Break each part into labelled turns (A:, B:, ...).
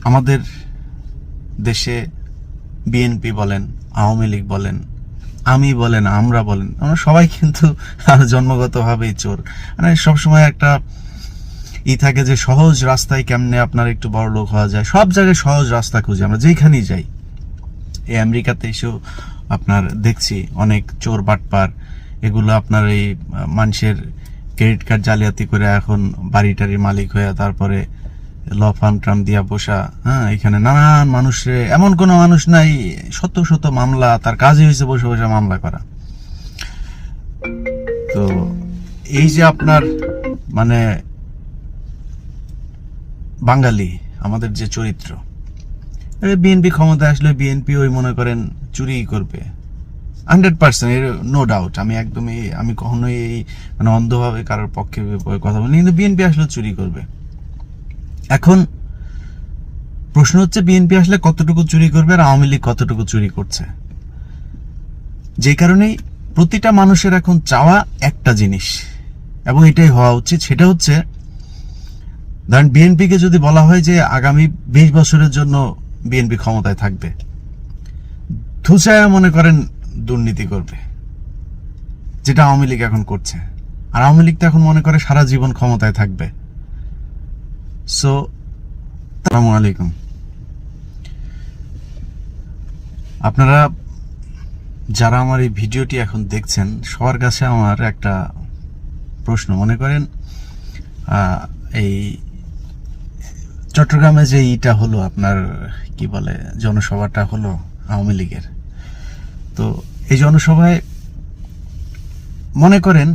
A: আমাদের দেশে বিএনপি বলেন, আওয়ামী লীগ বলেন, আমি বলেন, আমরা বলেন, আমরা সবাই কিন্তু জন্মগতভাবেই চোর। মানে সবসময় একটা থাকে যে সহজ রাস্তায় কেমনে আপনার একটু বড় লোক হওয়া যায়। সব জায়গায় সহজ রাস্তা খুঁজি আমরা, যেখানেই যাই। এই আমেরিকাতে এসেও আপনার দেখছি অনেক চোর বাটপার, এগুলো আপনার এই মানুষের ক্রেডিট কার্ড জালিয়াতি করে এখন বাড়িটারির মালিক হয়ে তারপরে ল ফার্ম ট্রাম দিয়া বসা। হ্যাঁ, এখানে নানান মানুষের, এমন কোনো মানুষ নাই, শত শত মামলা, তার কাজই হয়েছে বসে বসে মামলা করা। তো এই যে আপনার মানে বাঙালি আমাদের যে চরিত্র, বিএনপি ক্ষমতায় আসলে বিএনপি ওই মনে করেন চুরি করবে 100%, এর নো ডাউট। আমি কখনোই এই মানে অন্ধভাবে কারোর পক্ষে কথা বলি, কিন্তু বিএনপি আসলে চুরি করবে। এখন প্রশ্ন হচ্ছে বিএনপি আসলে কতটুকু চুরি করবে আর আওয়ামী লীগ কতটুকু চুরি করছে। যে কারণেই প্রতিটা মানুষের এখন চাওয়া একটা জিনিস, এবং এটাই হওয়া উচিত, সেটা হচ্ছে ধরেন বিএনপিকে যদি বলা হয় যে আগামী 20 বছরের জন্য বিএনপি ক্ষমতায় থাকবে, ধুসায়া মনে করেন দুর্নীতি করবে, যেটা আওয়ামী লীগ এখন করছে। আর আওয়ামী লীগ তো এখন মনে করে সারা জীবন ক্ষমতায় থাকবে। সো আসসালামু আলাইকুম। আপনারা যারা আমার এই ভিডিওটি এখন দেখছেন, সবার কাছে আমার একটা প্রশ্ন। মনে করেন এই চট্টগ্রামে যে ইটা হলো, আপনার কি বলে, জনসভাটা হলো আওয়ামী লীগের, তো এই জনসভায় মনে করেন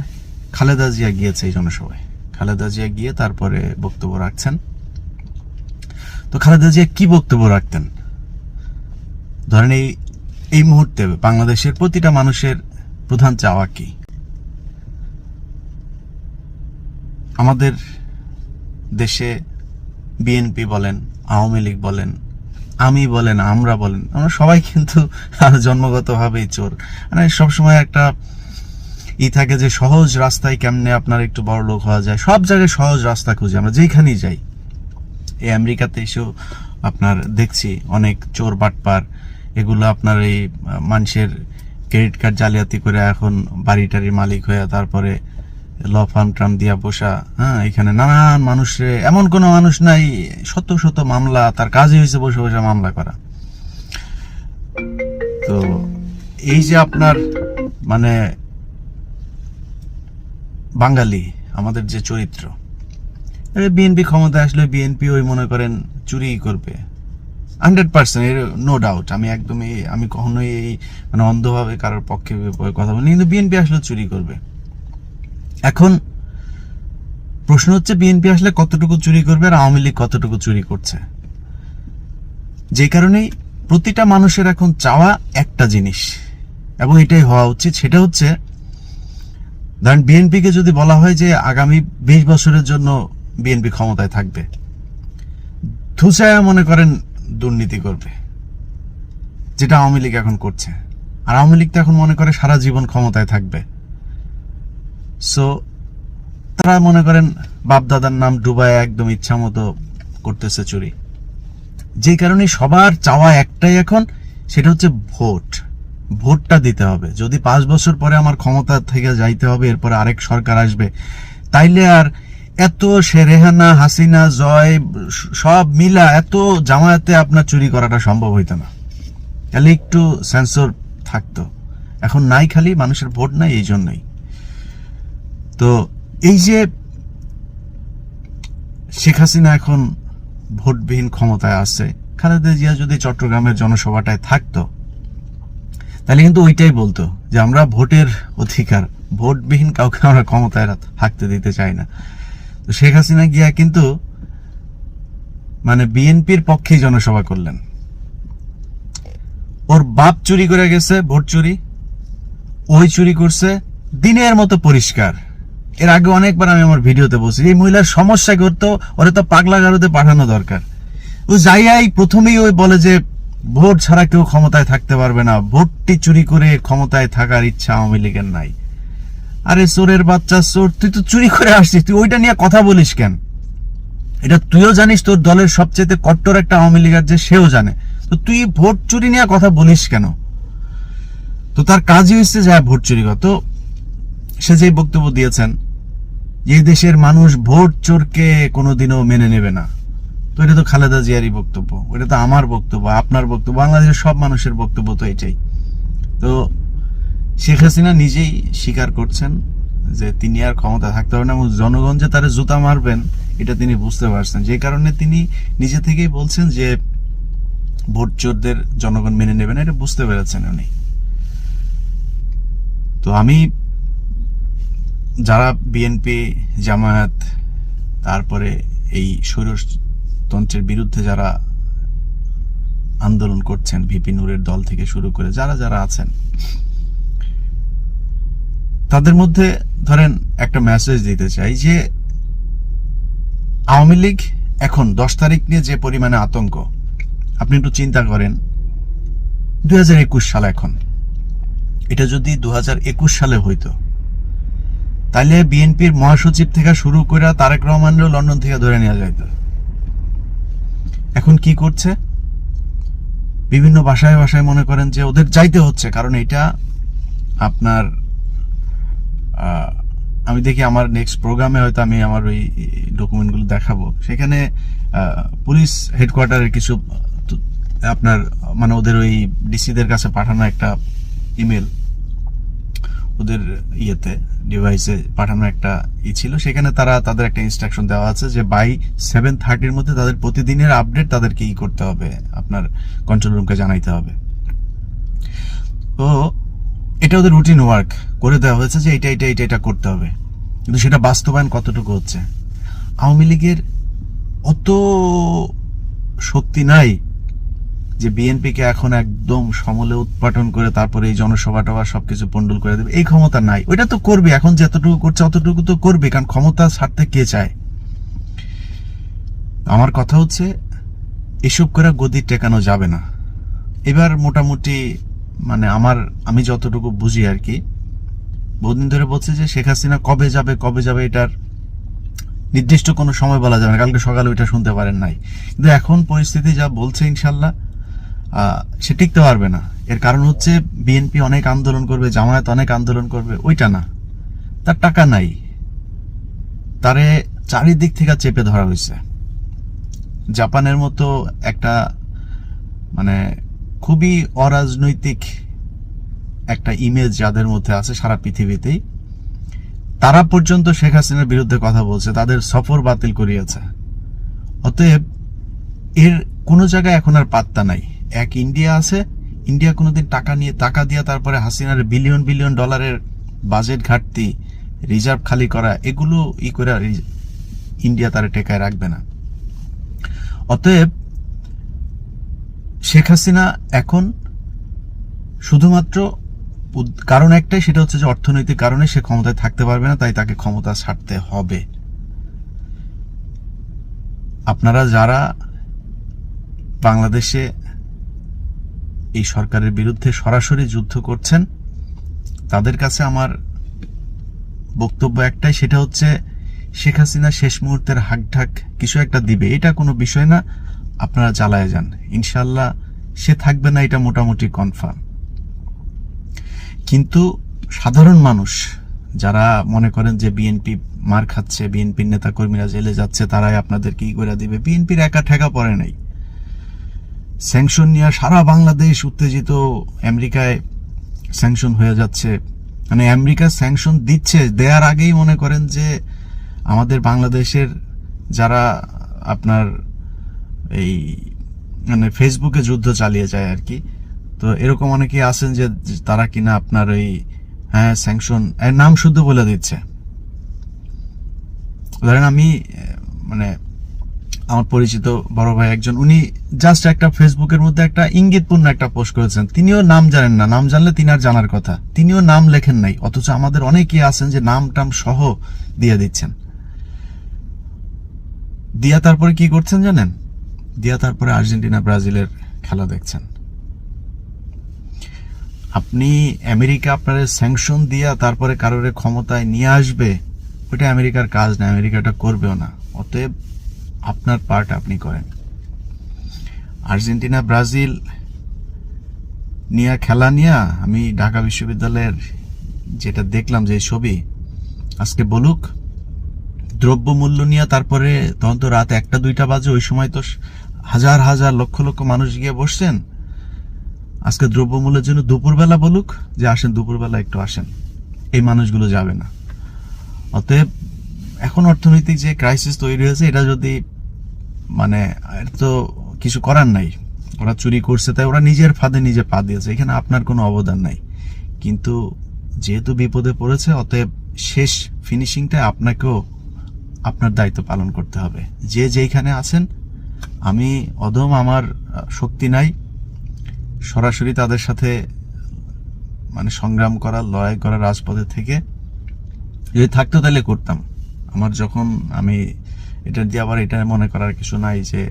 A: খালেদা জিয়া গিয়েছে। এই জনসভায় খালেদা জিয়া গিয়ে তারপরে বক্তব্য রাখছেন। তো খালেদা জিয়া কি বক্তব্য রাখতেন? ধরেন এই মুহূর্তে বাংলাদেশের প্রতিটা মানুষের প্রধান চাওয়া কি? আমাদের দেশে বিএনপি বলেন, আওয়ামী লীগ বলেন, আমি বলেন, আমরা বলেন, আমরা সবাই কিন্তু জন্মগতভাবেই চোর। মানে সবসময় একটা থাকে যে সহজ রাস্তায় কেমনে আপনার একটু বড় লোক হওয়া যায়। সব জায়গায় সহজ রাস্তা খুঁজি আমরা, যেখানেই যাই। এই আমেরিকাতে এসেও আপনার দেখছি অনেক চোর বাটপার, এগুলো আপনার এই মানুষের ক্রেডিট কার্ড জালিয়াতি করে এখন বাড়িটারির মালিক হয়ে তারপরে ল ফার্ম ট্রাম দিয়া বসা। হ্যাঁ, এখানে নানান মানুষের, এমন কোনো মানুষ নাই, শত শত মামলা, তার কাজই হয়েছে বসে বসে মামলা করা। তো এই যে আপনার মানে বাঙালি আমাদের যে চরিত্র, বিএনপি ক্ষমতায় আসলে বিএনপি ওই মনে করেন চুরি করবে 100%, এর নো ডাউট। আমি কখনোই এই মানে অন্ধভাবে কারোর পক্ষে কথা বলি, কিন্তু বিএনপি আসলে চুরি করবে। এখন প্রশ্ন হচ্ছে বিএনপি আসলে কতটুকু চুরি করবে আর আওয়ামী লীগ কতটুকু চুরি করছে। যে কারণেই প্রতিটা মানুষের এখন চাওয়া একটা জিনিস, এবং এটাই হওয়া উচিত, সেটা হচ্ছে ধরেন বিএনপিকে যদি বলা হয় যে আগামী 20 বছরের জন্য বিএনপি ক্ষমতায় থাকবে, ধুসায়া মনে করেন দুর্নীতি করবে, যেটা আওয়ামী লীগ এখন করছে। আর আওয়ামী লীগ তো এখন মনে করে সারা জীবন ক্ষমতায় থাকবে। সো তারা মনে করেন বাপদাদার নাম ডুবায় একদম ইচ্ছা মতো করতেছে চুরি। যে কারণে সবার চাওয়া একটাই এখন, সেটা হচ্ছে ভোটটা দিতে হবে। যদি 5 বছর পরে আমার ক্ষমতা থেকে যাইতে হবে, এরপরে আরেক সরকার আসবে, তাইলে আর এত শেরেহানা, হাসিনা, জয় সব মিলা এত জামায়াতে আপনার চুরি করাটা সম্ভব হইতো না। তাহলে একটু সেন্সর থাকতো। এখন নাই, খালি মানুষের ভোট নাই, এই জন্যই। তো এই যে শেখ হাসিনা এখন ভোটবিহীন ক্ষমতায় আছে, খালেদা জিয়া যদি চট্টগ্রামের জনসভাটায় থাকতো, তাহলে কিন্তু ওইটাই বলতো যে আমরা ভোটের অধিকার, ভোটবিহীন কাউকে আমরা ক্ষমতায় থাকতে দিতে চাই না। তো শেখ হাসিনা গিয়া কিন্তু মানে বিএনপির পক্ষেই জনসভা করলেন। ওর বাপ চুরি করে গেছে, ভোট চুরি, ওই চুরি করছে দিনের মতো পরিষ্কার। এর আগে অনেকবার আমি আমার ভিডিওতে বলছি, এই মহিলার সমস্যা করতো, ওরে তো পাগলা গারদে পাঠানো দরকার। ও যাই প্রথমেই ওই বলে যে ভোট ছাড়া কেউ ক্ষমতায় থাকতে পারবে না, ভোটটি চুরি করে ক্ষমতায় থাকার ইচ্ছা আওয়ামী লীগের নাই। আরে চোরের বাচ্চা চোর, তুই তো চুরি করে আসছিস, তুই ওইটা নিয়ে কথা বলিস কেন? এটা তুইও জানিস, তোর দলের সবচেয়ে কট্টর একটা আওয়ামী লীগার যে সেও জানে। তো তুই ভোট চুরি নিয়ে কথা বলিস কেন? তো তার কাজই হচ্ছে যা ভোট চুরি করা। তো সে যে বক্তব্য দিয়েছেন, এই দেশের মানুষ ভোট চোরকে কোনোদিনও মেনে নেবে না, তো এটা তো খালেদা জিয়ারই বক্তব্য, ওটা তো আমার বক্তব্য, আপনার বক্তব্য, বাংলাদেশের সব মানুষের বক্তব্য তো এটাই। তো শেখ হাসিনা নিজেই স্বীকার করছেন যে তিনি আর ক্ষমতা থাকতে পারবেন না, এবং জনগণ যে তারা জুতা মারবেন এটা তিনি বুঝতে পারছেন, যে কারণে তিনি নিজে থেকেই বলছেন যে ভোট চোরদের জনগণ মেনে নেবে না, এটা বুঝতে পেরেছেন উনি। তো আমি যারা বিএনপি, জামায়াত, তারপরে এই স্বৈরতন্ত্রের বিরুদ্ধে যারা আন্দোলন করছেন, ভিপি নূরের দল থেকে শুরু করে যারা যারা আছেন, তাদের মধ্যে ধরেন একটা মেসেজ দিতে চাই যে আওয়ামী লীগ এখন 10 তারিখ নিয়ে যে পরিমাণে আতঙ্ক, আপনি একটু চিন্তা করেন 2021 সাল, এখন এটা যদি 2021 সালে হইতো, তাহলে বিএনপির মহাসচিব থেকে শুরু করে তারেক রহমানও লন্ডন থেকে ধরে নেওয়া যাইত। এখন কি করছে, বিভিন্ন ভাষায় ভাষায় মনে করেন যে ওদের যাইতে হচ্ছে, কারণ এটা আপনার আমি দেখি আমার নেক্সট প্রোগ্রামে হয়তো আমি আমার ওই ডকুমেন্টগুলো দেখাবো, সেখানে পুলিশ হেডকোয়ার্টারের কিছু আপনার মানে ওদের ওই ডিসিদের কাছে পাঠানো একটা ইমেল, ওদের ইয়েতে ডিভাইসে পাঠানো একটা ছিল, সেখানে তাদের একটা ইনস্ট্রাকশন দেওয়া আছে যে বাই 7:30 মধ্যে তাদের প্রতিদিনের আপডেট তাদেরকে করতে হবে, আপনার কন্ট্রোল রুমকে জানাইতে হবে। তো এটা ওদের রুটিন ওয়ার্ক করে দেওয়া হয়েছে যে এটা করতে হবে, কিন্তু সেটা বাস্তবায়ন কতটুকু হচ্ছে? আওয়ামী লীগের অত শক্তি নাই যে বিএনপিকে এখন একদম সমলে উৎপাটন করে তারপরে এই জনসভা টভা সবকিছু পন্ডল করে দেবে, এই ক্ষমতা নাই। ওইটা তো করবে, এখন যতটুকু করছে অতটুকু তো করবে, কারণ ক্ষমতা ছাড়তে কে চায়? আমার কথা হচ্ছে এসব করে গদি টেকানো যাবে না। এবার মোটামুটি মানে আমি যতটুকু বুঝি আর কি, বহুদিন ধরে বলছে যে শেখ হাসিনা কবে যাবে এটার নির্দিষ্ট কোনো সময় বলা যাবে না। কালকে সকালে ওইটা শুনতে পারেন নাই, কিন্তু এখন পরিস্থিতি যা বলছে ইনশাল্লাহ সে টিকতে পারবে না। এর কারণ হচ্ছে বিএনপি অনেক আন্দোলন করবে, জামায়াত অনেক আন্দোলন করবে, ওইটা না, তার টাকা নাই, তারে চারিদিক থেকে চেপে ধরা হয়েছে। জাপানের মতো একটা মানে খুবই অরাজনৈতিক একটা ইমেজ যাদের মধ্যে আছে সারা পৃথিবীতেই, তারা পর্যন্ত শেখ হাসিনার বিরুদ্ধে কথা বলছে, তাদের সফর বাতিল করিয়েছে। অতএব এর কোনো জায়গায় এখন আর পাত্তা নাই। এক ইন্ডিয়া আছে, ইন্ডিয়া কোনোদিন টাকা দিয়ে তারপরে হাসিনার বিলিয়ন বিলিয়ন ডলারের বাজেট ঘাটতি, রিজার্ভ খালি করা, এগুলো করে ইন্ডিয়া তারা টেকায় রাখবে না। অতএব শেখ হাসিনা এখন শুধুমাত্র কারণ একটাই, সেটা হচ্ছে যে অর্থনৈতিক কারণে সে ক্ষমতায় থাকতে পারবে না, তাই তাকে ক্ষমতা ছাড়তে হবে। আপনারা যারা বাংলাদেশে এই সরকারের বিরুদ্ধে সরাসরি যুদ্ধ করছেন, তাদের কাছে আমার বক্তব্য একটাই, সেটা হচ্ছে শেখ হাসিনা শেষ মুহূর্তের হাকঢাক কিছু একটা দিবে, এটা কোনো বিষয় না, আপনারা চালায় যান, ইনশাল্লাহ সে থাকবে না, এটা মোটামুটি কনফার্ম। কিন্তু সাধারণ মানুষ যারা মনে করেন যে বিএনপি মার খাচ্ছে, বিএনপির নেতা কর্মীরা জেলে যাচ্ছে, তারাই আপনাদের কি করে দিবে, বিএনপির একা ঠেকা পড়ে নাই। স্যাংশন নিয়ে সারা বাংলাদেশ উত্তেজিত, আমেরিকায় স্যাংশন হয়ে যাচ্ছে, মানে আমেরিকা স্যাংশন দিচ্ছে, দেওয়ার আগেই মনে করেন যে আমাদের বাংলাদেশের যারা আপনার এই মানে ফেসবুকে যুদ্ধ চালিয়ে যায় আর কি, তো এরকম অনেকেই আছেন যে তারা কিনা আপনার ওই স্যাংশন এর নাম শুদ্ধ বলে দিচ্ছে। ধরেন আমি মানে আমার পরিচিত বড় ভাই একজন, উনি জাস্ট একটা ফেসবুকের মধ্যে একটা ইঙ্গিতপূর্ণ একটা পোস্ট করেছেন, তিনিও নাম জানেন না, নাম জানলে তিনি আর জানার কথা, তিনিও নাম লেখেন নাই, অথচ আমাদের অনেকেই আছেন যে নাম টাম সহ দিয়ে দিচ্ছেন। দিয়া তারপরে কি করছেন জানেন? দিয়া তারপরে আর্জেন্টিনা ব্রাজিলের খেলা দেখছেন। আপনি আমেরিকা আপনার স্যাংশন দিয়া তারপরে কারোর ক্ষমতায় নিয়ে আসবে, ওইটা আমেরিকার কাজ না, আমেরিকাটা করবেও না। অতএব আপনার পার্ট আপনি করেন। আর্জেন্টিনা ব্রাজিল নিয়ে খেলা নিয়ে আমি ঢাকা বিশ্ববিদ্যালয়ের যেটা দেখলাম যে ছবি, আজকে বলুক দ্রব্যমূল্য নিয়ে, তারপরে তখন তো রাত 1টা-2টা বাজে, ওই সময় তো হাজার হাজার লক্ষ লক্ষ মানুষ গিয়ে বসছেন। আজকে দ্রব্যমূল্যের জন্য দুপুরবেলা বলুক যে আসেন, দুপুরবেলা একটু আসেন, এই মানুষগুলো যাবে না। অতএব এখন অর্থনৈতিক যে ক্রাইসিস তৈরি হয়েছে, এটা যদি মানে এর তো কিছু করার নাই, ওরা চুরি করছে তাই ওরা নিজের ফাঁদে নিজে পা দিয়েছে, এখানে আপনার কোনো অবদান নাই। কিন্তু যেহেতু বিপদে পড়েছে, অতএব শেষ ফিনিশিংটা আপনাকেও আপনার দায়িত্ব পালন করতে হবে। যে যেইখানে আছেন, আমি অদম, আমার শক্তি নাই সরাসরি তাদের সাথে মানে সংগ্রাম করার, লড়াই করার রাজপথে থেকে। যদি থাকতো তাহলে করতাম। আমার যখন আমি এটা দিয়ে আবার এটা মনে করার কিছু নাই যে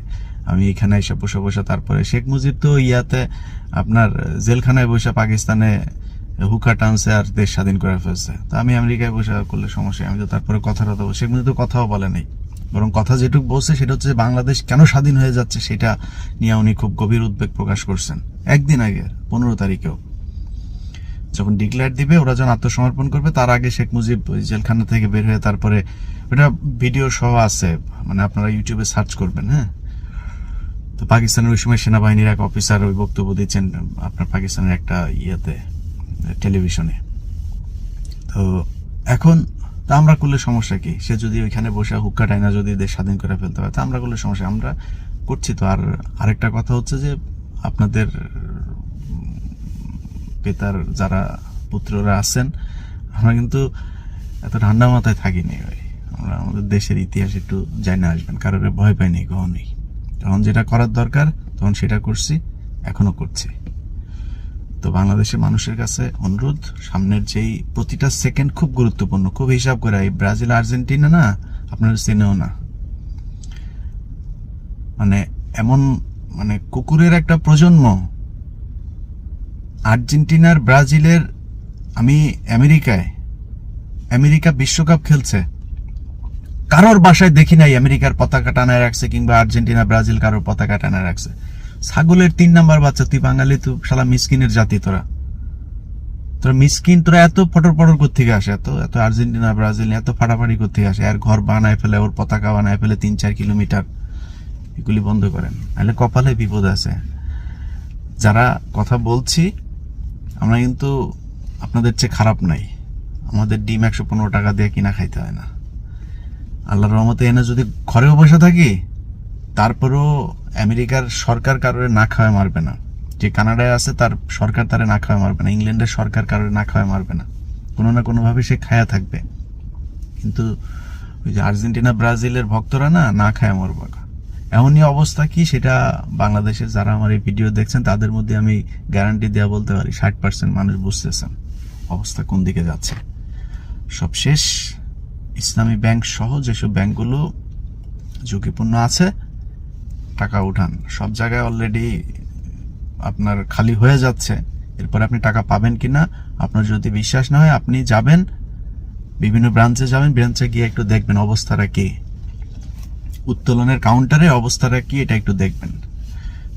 A: আমি এখানে এসে বসে বসে, তারপরে শেখ মুজিব তো ইয়াতে আপনার জেলখানায় বসে পাকিস্তানে হুকা টানছে আর দেশ স্বাধীন করে ফেলছে, তো আমি আমেরিকায় বসে করলে সমস্যা, আমি তো তারপরে কথাটা তো, শেখ মুজিব তো কথাও বলে নাই, বরং কথা যেটুকু বলছে সেটা হচ্ছে বাংলাদেশ কেন স্বাধীন হয়ে যাচ্ছে সেটা নিয়ে উনি খুব গভীর উদ্বেগ প্রকাশ করছেন। একদিন আগে 15 তারিখেও যখন ডিক্লেয়ার দিবে, ওরা যখন আত্মসমর্পণ করবে, তার আগে শেখ মুজিব জেলখানা থেকে বের হয়ে, তারপরে ওটা ভিডিও সহ আছে, মানে আপনারা ইউটিউবে সার্চ করবেন। হ্যাঁ, তো পাকিস্তানের ওই সময় সেনাবাহিনীর এক অফিসার ওই বক্তব্য দিচ্ছেন আপনার পাকিস্তানের একটা ইয়েতে, টেলিভিশনে। তো এখন তা আমরা করলে সমস্যা কি? সে যদি ওইখানে বসে হুক্কা টাইনা যদি দেশ স্বাধীন করে ফেলতে পারে, তা আমরা করলে সমস্যা, আমরা করছি তো। আর আরেকটা কথা হচ্ছে যে আপনাদের পিতার যারা পুত্ররা আছেন, আমরা কিন্তু এত ঠান্ডা মাথায় থাকিনি ভাই। আমরা আমাদের দেশের ইতিহাস একটু জানা আসবেন, কারোর ভয় পাইনি কখনই। তখন যেটা করার দরকার তখন সেটা করছি, এখনো করছি। তো বাংলাদেশের মানুষের কাছে অনুরোধ, সামনের যেই প্রতিটা সেকেন্ড খুব গুরুত্বপূর্ণ, খুব হিসাব করে। এই ব্রাজিল আর্জেন্টিনা না আপনারা চেনেও না, মানে এমন মানে কুকুরের একটা প্রজন্ম। আর্জেন্টিনার ব্রাজিলের, আমি আমেরিকা বিশ্বকাপ খেলছে, কারোর বাসায় দেখি নাই আমেরিকার পতাকা টানায় রাখছে, কিংবা আর্জেন্টিনা ব্রাজিল কারোর পতাকা টানায় রাখছে। ছাগলের 3 নাম্বার বাচ্চা, তুই বাঙালি, তুই শালা মিসকিনের জাতি, তোরা মিসকিন, তোরা এত ফটর কোথেকে আসে, এত আর্জেন্টিনা ব্রাজিল এত ফাটাফাটি কোথেকে আসে? আর ঘর বানায় ফেলে, ওর পতাকা বানায় ফেলে 3-4 কিলোমিটার। এগুলি বন্ধ করেন, নাহলে কপালে বিপদ আছে। যারা কথা বলছি আমরা কিন্তু আপনাদের চেয়ে খারাপ নাই, আমাদের ডিম 115 টাকা দিয়ে কিনা খাইতে হয় না। আল্লাহর রহমতে এনে যদি ঘরেও বসে থাকি, তারপরেও আমেরিকার সরকার কারোরে না খাওয়ায় মারবে না। যে কানাডায় আছে তার সরকার তারে না খাওয়ায় মারবে না, ইংল্যান্ডের সরকার কারোরে না খাওয়ায় মারবে না, কোনো না কোনোভাবে সে খায়া থাকবে। কিন্তু ওই যে আর্জেন্টিনা ব্রাজিলের ভক্তরা না খায় মরবে। এমনই অবস্থা কি, সেটা বাংলাদেশের যারা আমার এই ভিডিও দেখছেন তাদের মধ্যে আমি গ্যারান্টি দেওয়া বলতে পারি 60% মানুষ বুঝতেছেন অবস্থা কোন দিকে যাচ্ছে। সবশেষ ইসলামী ব্যাংক সহ যেসব ব্যাংকগুলো ঝুঁকিপূর্ণ আছে, টাকা উঠান। সব জায়গায় অলরেডি আপনার খালি হয়ে যাচ্ছে, এরপরে আপনি টাকা পাবেন কিনা আপনার যদি বিশ্বাস না হয়, আপনি যাবেন বিভিন্ন ব্রাঞ্চে যাবেন, ব্রাঞ্চে গিয়ে একটু দেখবেন অবস্থাটা কি, উত্তোলনের কাউন্টারে অবস্থাটা কি, এটা একটু দেখবেন।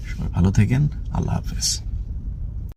A: সবাই ভালো থাকেন, আল্লাহ হাফেজ।